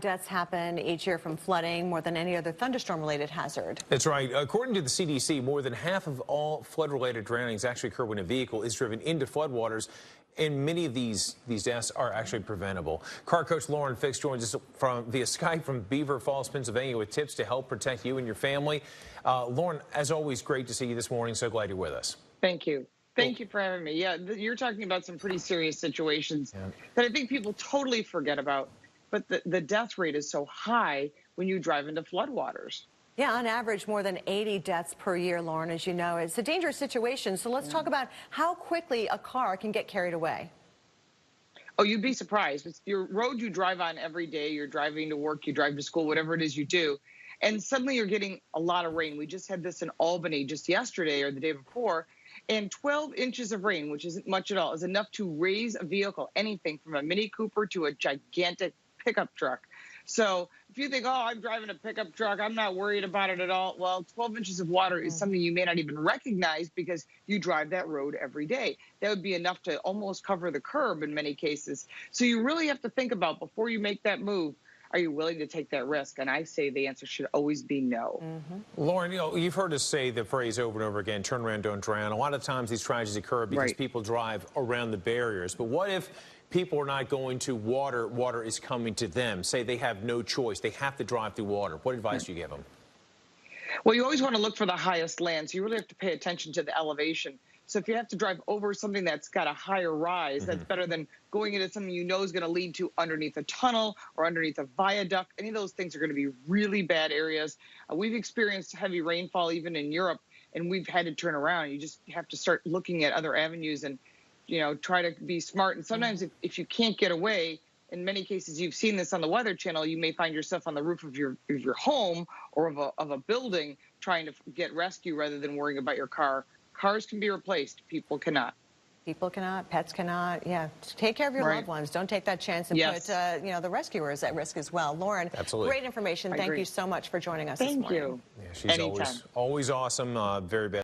deaths happen each year from flooding, more than any other thunderstorm-related hazard. That's right. According to the CDC, more than half of all flood-related drownings actually occur when a vehicle is driven into floodwaters, and many of these deaths are actually preventable. Car coach Lauren Fix joins us via Skype from Beaver Falls, Pennsylvania, with tips to help protect you and your family. Lauren, as always, great to see you this morning. So glad you're with us. Thank you. Thank you for having me. Yeah, you're talking about some pretty serious situations that I think people totally forget about. But the death rate is so high when you drive into floodwaters. Yeah, on average, more than 80 deaths per year, Lauren, as you know. It's a dangerous situation. So let's talk about how quickly a car can get carried away. Oh, you'd be surprised. It's your road you drive on every day. You're driving to work, you drive to school, whatever it is you do. And suddenly you're getting a lot of rain. We just had this in Albany just yesterday or the day before. And 12 inches of rain, which isn't much at all, is enough to raise a vehicle, anything from a Mini Cooper to a gigantic pickup truck. So if you think, oh, I'm driving a pickup truck, I'm not worried about it at all. Well, 12 inches of water is something you may not even recognize because you drive that road every day. That would be enough to almost cover the curb in many cases. So you really have to think about before you make that move, are you willing to take that risk? And I say the answer should always be no. Lauren, you know, you've heard us say the phrase over and over again, turn around, don't drown. A lot of times these tragedies occur because people drive around the barriers. But what if people are not going to water, water is coming to them? Say they have no choice, they have to drive through water. What advice do you give them? Well, you always want to look for the highest land, so you really have to pay attention to the elevation. So if you have to drive over something that's got a higher rise, that's better than going into something you know is going to lead to underneath a tunnel or underneath a viaduct. Any of those things are going to be really bad areas. We've experienced heavy rainfall even in Europe, and we've had to turn around. You just have to start looking at other avenues and, you know, try to be smart. And sometimes if you can't get away, in many cases, you've seen this on the Weather Channel, you may find yourself on the roof of your home or of a building trying to get rescue rather than worrying about your car. Cars can be replaced. People cannot. People cannot. Pets cannot. Yeah. Take care of your loved ones. Don't take that chance and put, you know, the rescuers at risk as well. Lauren, great information. Thank you so much for joining us this morning. Thank you. Yeah, she's always awesome. Very bad.